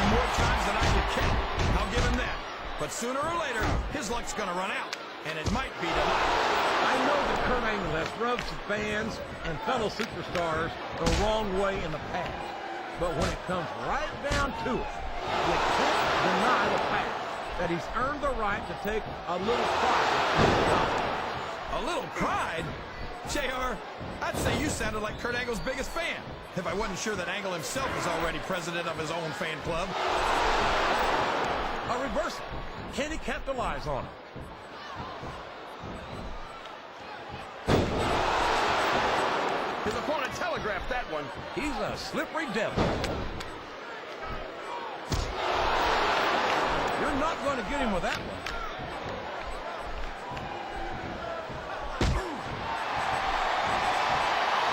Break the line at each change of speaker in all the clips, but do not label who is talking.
working more times than I can count. I'll give him that. But sooner or later, his luck's gonna run out. And it might be tonight.
I know that Kurt Angle has rubbed some fans and fellow superstars the wrong way in the past. But when it comes right down to it, you can't deny the fact that he's earned the right to take a little pride.
A little pride? JR, I'd say you sounded like Kurt Angle's biggest fan. If I wasn't sure that Angle himself is already president of his own fan club.
A reversal. Can he capitalize on it?
His opponent telegraphed that one.
He's a slippery devil. You're not going to get him with that one.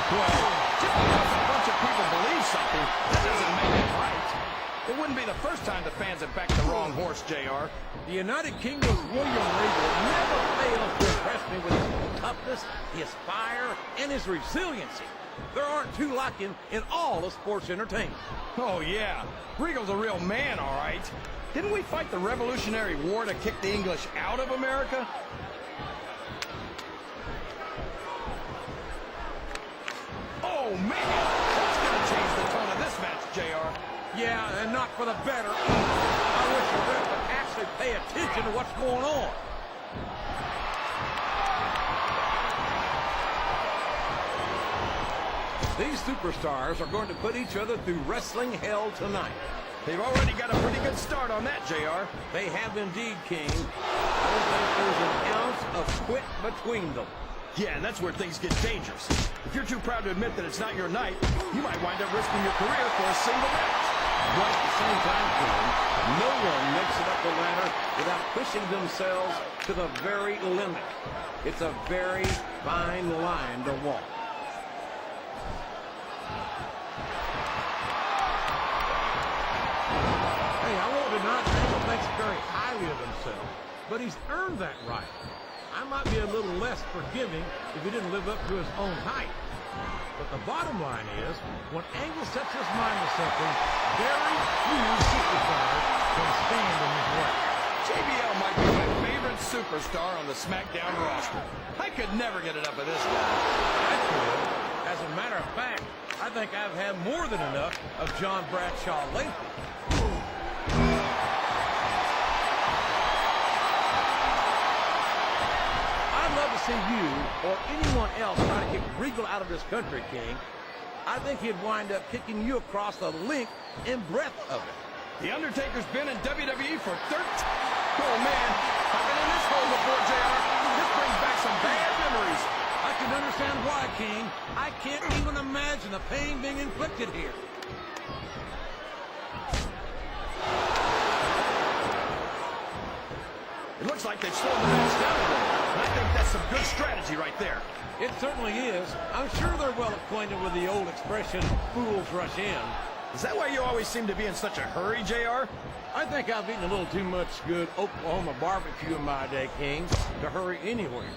Well, just because a bunch of people believe something, that doesn't make it right. It wouldn't be the first time the fans have backed the wrong horse, JR.
The United Kingdom's William Regal never fails to impress me with his toughness, his fire, and his resiliency. There aren't two like him in all of sports entertainment.
Oh, yeah. Regal's a real man, all right. Didn't we fight the Revolutionary War to kick the English out of America? Oh, man! That's going to change the tone of this match, JR.
Yeah, and not for the better. I wish the ref would actually pay attention to what's going on. These superstars are going to put each other through wrestling hell tonight.
They've already got a pretty good start on that, JR.
They have indeed, King. I don't think there's an ounce of quit between them.
Yeah, and that's where things get dangerous. If you're too proud to admit that it's not your night, you might wind up risking your career for a single match.
But at the same time, King, no one makes it up the ladder without pushing themselves to the very limit. It's a very fine line to walk. Hey, I won't deny that Angle thinks very highly of himself, but he's earned that right. I might be a little less forgiving if he didn't live up to his own height. But the bottom line is, when Angle sets his mind to something, very few superstars can stand in his way.
JBL might be my favorite superstar on the SmackDown roster. I could never get enough of this guy.
I could. As a matter of fact, I think I've had more than enough of John Bradshaw lately. I'd love to see you or anyone else try to kick Regal out of this country, King. I think he'd wind up kicking you across the length and breadth of it.
The Undertaker's been in WWE for 13... Oh, man. I've been in this hole before, JR. This brings back some bad memories.
I can understand why, King. I can't even imagine the pain being inflicted here.
It looks like they've slowed the match down a little. And I think that's some good strategy right there.
It certainly is. I'm sure they're well acquainted with the old expression, fools rush in.
Is that why you always seem to be in such a hurry, JR?
I think I've eaten a little too much good Oklahoma barbecue in my day, King, to hurry anywhere.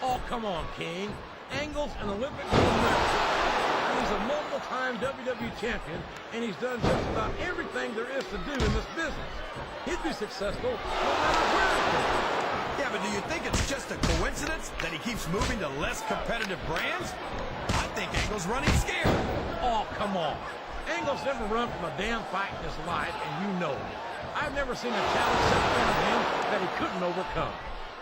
Oh, come on, King. Angle's an Olympic gold medalist. He's a multiple-time WWE champion, and he's done just about everything there is to do in this business. He'd be successful no matter where he goes.
Yeah, but do you think it's just a coincidence that he keeps moving to less competitive brands? I think Angle's running scared.
Oh, come on. Angle's never run from a damn fight in his life, and you know it. I've never seen a challenge set in front of him that he couldn't overcome.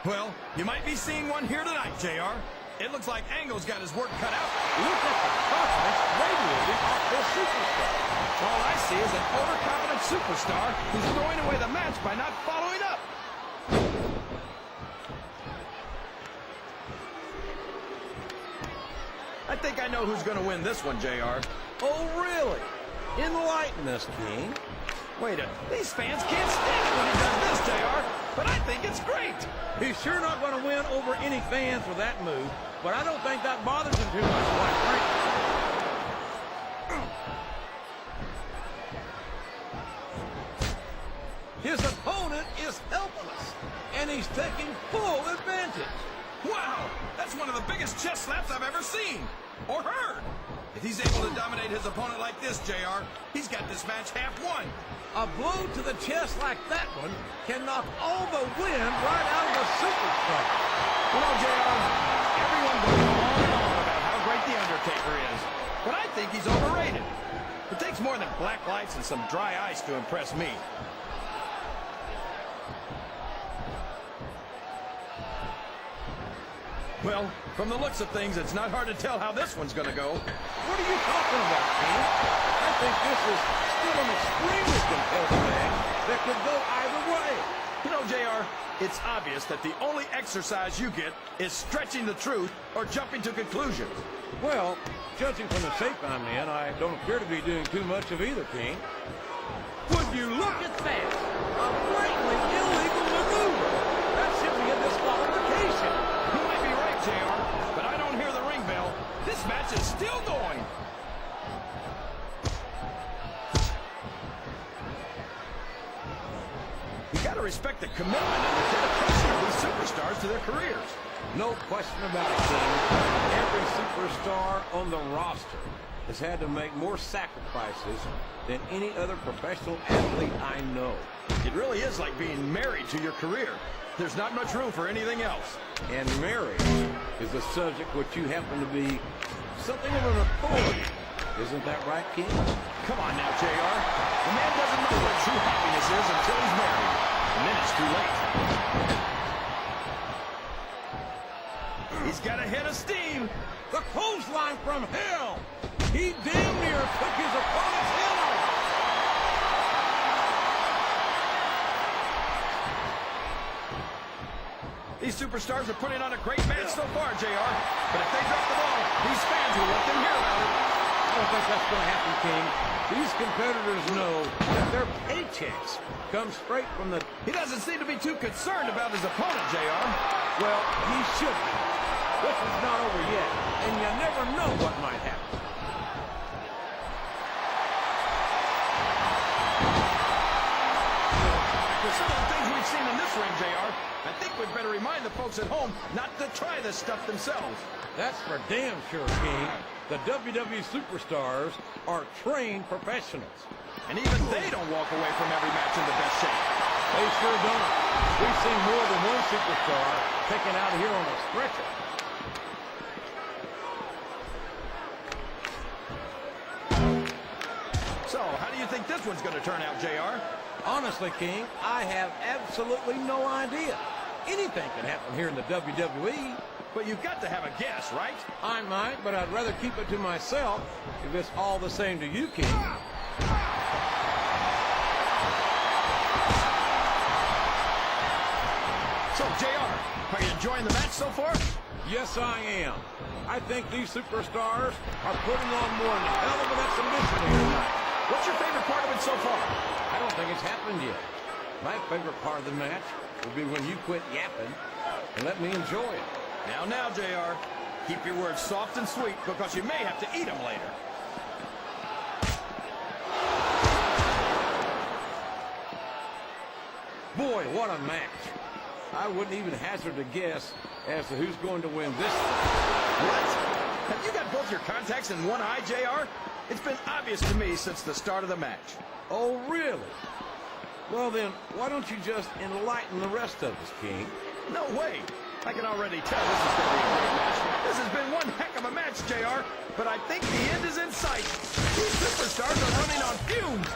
Well, you might be seeing one here tonight, JR. It looks like Angle's got his work cut out.
Look at the confidence radiating off this superstar.
All I see is an overconfident superstar who's throwing away the match by not following up. I think I know who's going to win this one, JR.
Oh, really? Enlighten us, King.
Wait a minute. These fans can't stand it when he does this, JR. But I think it's great.
He's sure not going to win over any fans with that move, but I don't think that bothers him too much, quite frankly. His opponent is helpless, and he's taking full advantage.
Wow, that's one of the biggest chest slaps I've ever seen. or heard. If he's able to dominate his opponent like this, JR, he's got this match half won.
A blow to the chest like that one can knock all the wind right out of a superstar.
You know, JR, everyone goes on and on about how great The Undertaker is, but I think he's overrated. It takes more than black lights and some dry ice to impress me. Well, from the looks of things, it's not hard to tell how this one's going to go.
What are you talking about, King? I think this is still an extremely competitive match that could go either way.
You know, JR, it's obvious that the only exercise you get is stretching the truth or jumping to conclusions.
Well, judging from the shape I'm in, I don't appear to be doing too much of either, King. Would you look at that? A blatantly illegal maneuver. That should be a disqualification.
You might be right, JR, but I don't hear the ring bell. This match is still going. You got to respect the commitment and the dedication of these superstars to their careers.
No question about it, King. Every superstar on the roster has had to make more sacrifices than any other professional athlete I know.
It really is like being married to your career. There's not much room for anything else.
And marriage is a subject which you happen to be something of an authority. Isn't that right, King?
Come on now, JR. The man doesn't know what true happiness is until he's married. And then it's too late. He's got a head of steam.
The clothesline from hell. He damn near took his opponent's head off.
These superstars are putting on a great match so far, JR. But if they drop the ball, these fans will let them hear about it.
I don't think that's going to happen, King. These competitors know that their paychecks come straight from the...
He doesn't seem to be too concerned about his opponent, JR.
Well, he should be. This is not over yet, and you never know what might happen.
After some of the things we've seen in this ring, JR, I think we'd better remind the folks at home not to try this stuff themselves.
That's for damn sure, King. The WWE superstars are trained professionals.
And even they don't walk away from every match in the best shape.
They sure don't. We've seen more than one superstar taken out here on a stretcher.
So, how do you think this one's going to turn out, JR?
Honestly, King, I have absolutely no idea. Anything can happen here in the WWE.
But you've got to have a guess, right?
I might, but I'd rather keep it to myself if it's all the same to you, King.
So, JR, are you enjoying the match so far?
Yes, I am. I think these superstars are putting on more than a hell of an exhibition here tonight.
What's your favorite part of it so far?
I don't think it's happened yet. My favorite part of the match will be when you quit yapping and let me enjoy it.
Now, JR, keep your words soft and sweet because you may have to eat them later.
Boy, what a match. I wouldn't even hazard a guess as to who's going to win this one.
What? Have you got both your contacts in one eye, JR? It's been obvious to me since the start of the match.
Oh, really? Well, then, why don't you just enlighten the rest of us, King?
No way. I can already tell this is going to be a great match. This has been one heck of a match, JR, but I think the end is in sight. These superstars are running on fumes.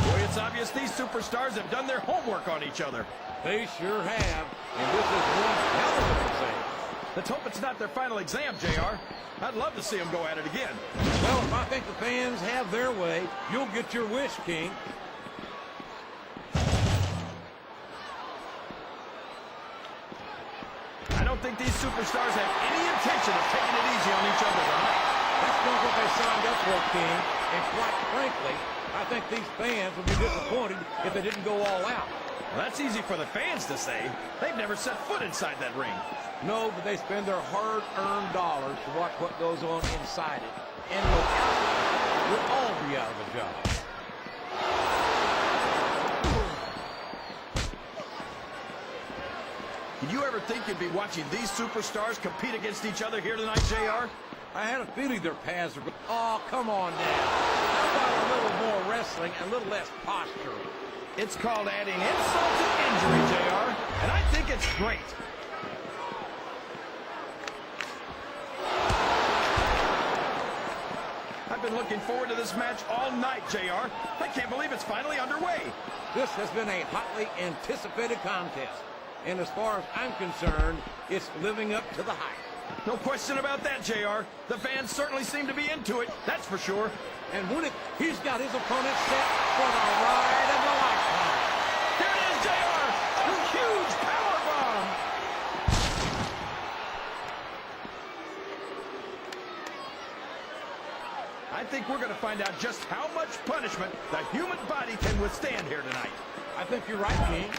Boy, it's obvious these superstars have done their homework on each other.
They sure have, and this is one hell of an exam.
Let's hope it's not their final exam, JR. I'd love to see them go at it again.
Well, if I think the fans have their way, you'll get your wish, King.
I don't think these superstars have any intention of taking it easy on each other tonight.
That's not what they signed up for, King. And quite frankly, I think these fans would be disappointed if they didn't go all out.
Well, that's easy for the fans to say. They've never set foot inside that ring.
No, but they spend their hard-earned dollars to watch what goes on inside it. And without it, we'll all be out of a job.
think you'd be watching these superstars compete against each other here tonight, JR?
I had a feeling their paths were... Oh, come on now. How about a little more wrestling and a little less posturing?
It's called adding insult to injury, JR, and I think it's great. I've been looking forward to this match all night, JR. I can't believe it's finally underway.
This has been a hotly anticipated contest. And as far as I'm concerned, it's living up to the hype.
No question about that, JR. The fans certainly seem to be into it, that's for sure.
And when he's got his opponent set for the ride of a lifetime.
Here it is, JR! A huge powerbomb! I think we're going to find out just how much punishment the human body can withstand here tonight.
I think you're right, King.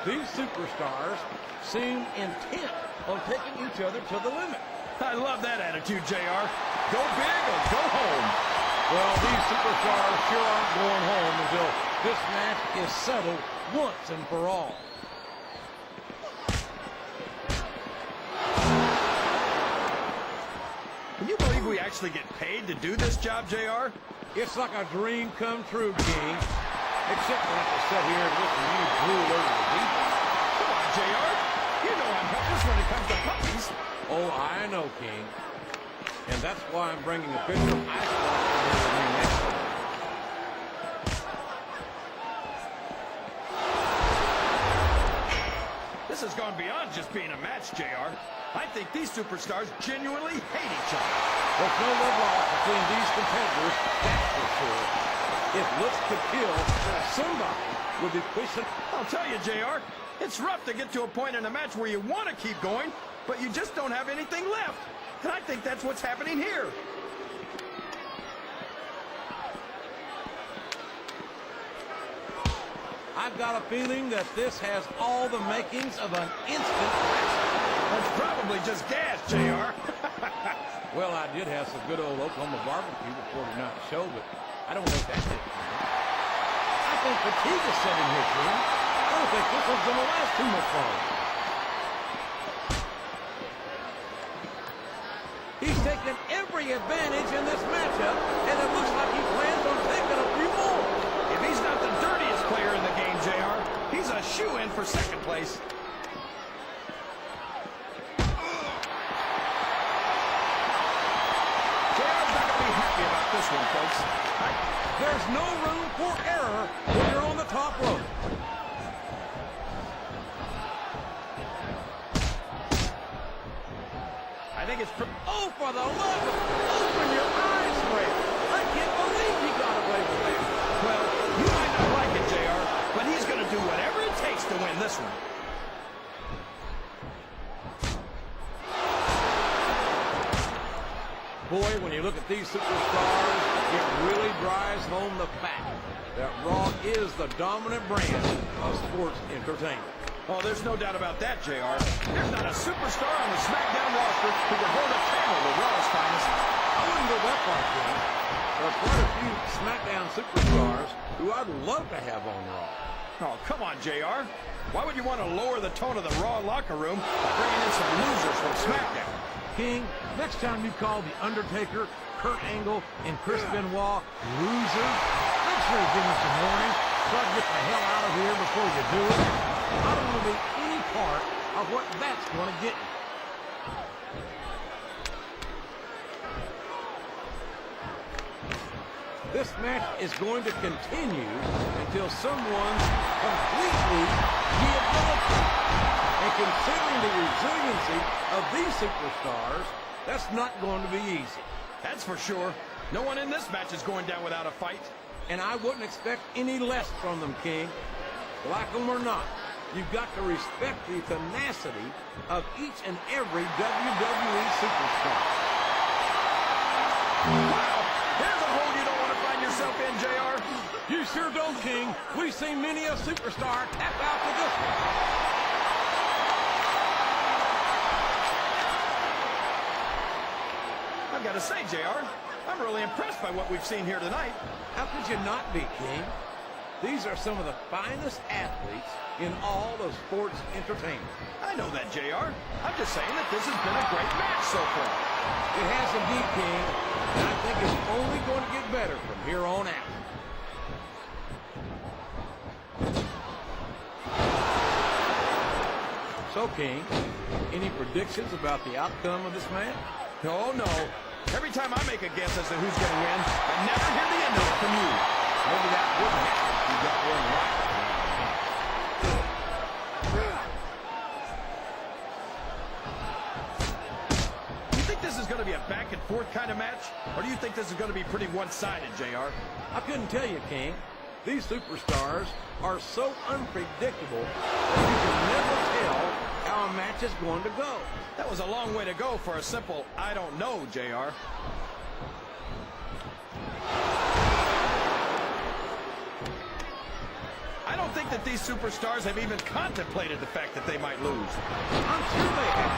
These superstars seem intent on taking each other to the limit.
I love that attitude, JR. Go big or go home.
Well, these superstars sure aren't going home until this match is settled once and for all.
Can you believe we actually get paid to do this job, JR?
It's like a dream come true, King. Except when I have to sit here and listen to you drool over the people.
Come on, JR. You know I'm helpless when it comes to puppies.
Oh, I know, King. And that's why I'm bringing a pitcher of ice water into the ring next time.
This has gone beyond just being a match, JR. I think these superstars genuinely hate each other.
There's no love lost between these competitors, that's for sure. If looks could kill, somebody would be pushing.
I'll tell you, JR, it's rough to get to a point in a match where you want to keep going, but you just don't have anything left. And I think that's what's happening here.
I've got a feeling that this has all the makings of an instant classic.
That's probably just gas, JR.
Well, I did have some good old Oklahoma barbecue before tonight's show, but I don't think that's it. I think fatigue is setting here, King. I don't think this one's going to last too much longer. He's taken every advantage in this matchup, and it looks like he plans on taking a few more.
If he's not the dirtiest player in the game, JR, he's a shoo-in for second place. JR's not going to be happy about this one, folks.
There's no room for error when you're on the top rope.
I think it's...
Oh, for the love of... Open your eyes, Ray. I can't believe he got away with that.
Well, you might not like it, JR, but he's going to do whatever it takes to win this one.
Boy, when you look at these superstars, it really drives home the fact that Raw is the dominant brand of sports entertainment.
Oh, there's no doubt about that, JR. There's not a superstar on the SmackDown roster who can hold a candle to Raw's finest.
I wouldn't go that far, King. There are quite a few SmackDown superstars who I'd love to have on Raw.
Oh, come on, JR. Why would you want to lower the tone of the Raw locker room by bringing in some losers from SmackDown?
King, next time you call The Undertaker, Kurt Angle, and Chris Benoit losers, make sure you give me some warning so I can get the hell out of here before you do it. I don't want to be any part of what that's going to get me. This match is going to continue until someone's completely debilitated. And considering the resiliency of these superstars, that's not going to be easy.
That's for sure. No one in this match is going down without a fight.
And I wouldn't expect any less from them, King. Like them or not, you've got to respect the tenacity of each and every WWE superstar.
Wow! There's a hole you don't want to find yourself in, JR.
You sure don't, King. We've seen many a superstar tap out to this one.
I've got to say, JR, I'm really impressed by what we've seen here tonight.
How could you not be, King? These are some of the finest athletes in all of sports entertainment.
I know that, JR. I'm just saying that this has been a great match so far.
It has indeed, King, and I think it's only going to get better from here on out. So, King, any predictions about the outcome of this match?
Oh, no. Every time I make a guess as to who's going to win, I never hear the end of it from you.
Maybe that wouldn't happen if you got one right.
You think this is going to be a back-and-forth kind of match? Or do you think this is going to be pretty one-sided, JR?
I couldn't tell you, King. These superstars are so unpredictable that you can never tell how a match is going to go.
That was a long way to go for a simple, I don't know, JR. I don't think that these superstars have even contemplated the fact that they might lose.
I'm sure they have.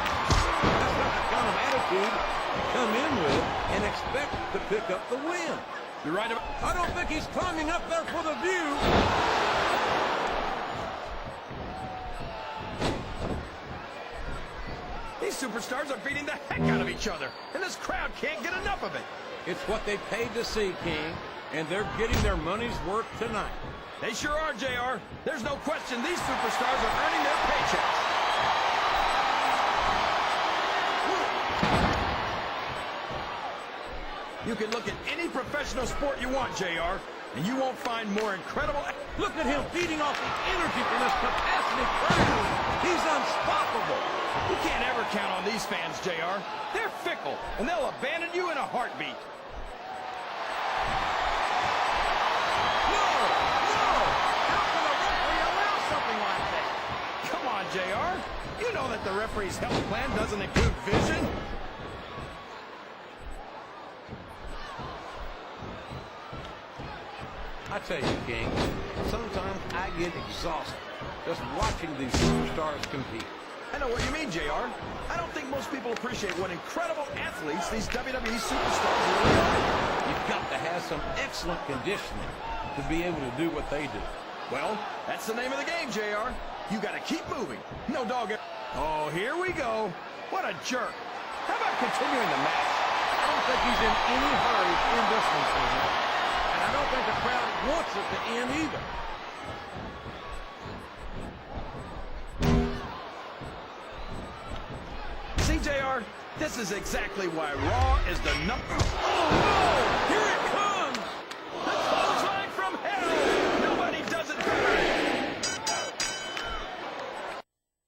That's not the kind of attitude you come in with and expect to pick up the win.
You're right about...
I don't think he's climbing up there for the view.
These superstars are beating the heck out of each other, and this crowd can't get enough of it.
It's what they paid to see, King, and they're getting their money's worth tonight.
They sure are, JR. There's no question these superstars are earning their paychecks. You can look at any professional sport you want, JR, and you won't find more incredible...
Look at him feeding off the energy from this capacity crowd. He's unstoppable.
You can't ever count on these fans, JR. They're fickle, and they'll abandon you in a heartbeat.
No! How can a referee allow something like that?
Come on, JR. You know that the referee's health plan doesn't include vision.
I tell you, King, sometimes I get exhausted just watching these superstars compete.
I know what you mean, JR. I don't think most people appreciate what incredible athletes these WWE superstars really are.
You've got to have some excellent conditioning to be able to do what they do.
Well, that's the name of the game, JR. You got to keep moving. No dog. Oh, here we go. What a jerk. How about continuing the match?
I don't think he's in any hurry to end this one, King. And I don't think the crowd wants it to end either.
See, JR, this is exactly why Raw is the number...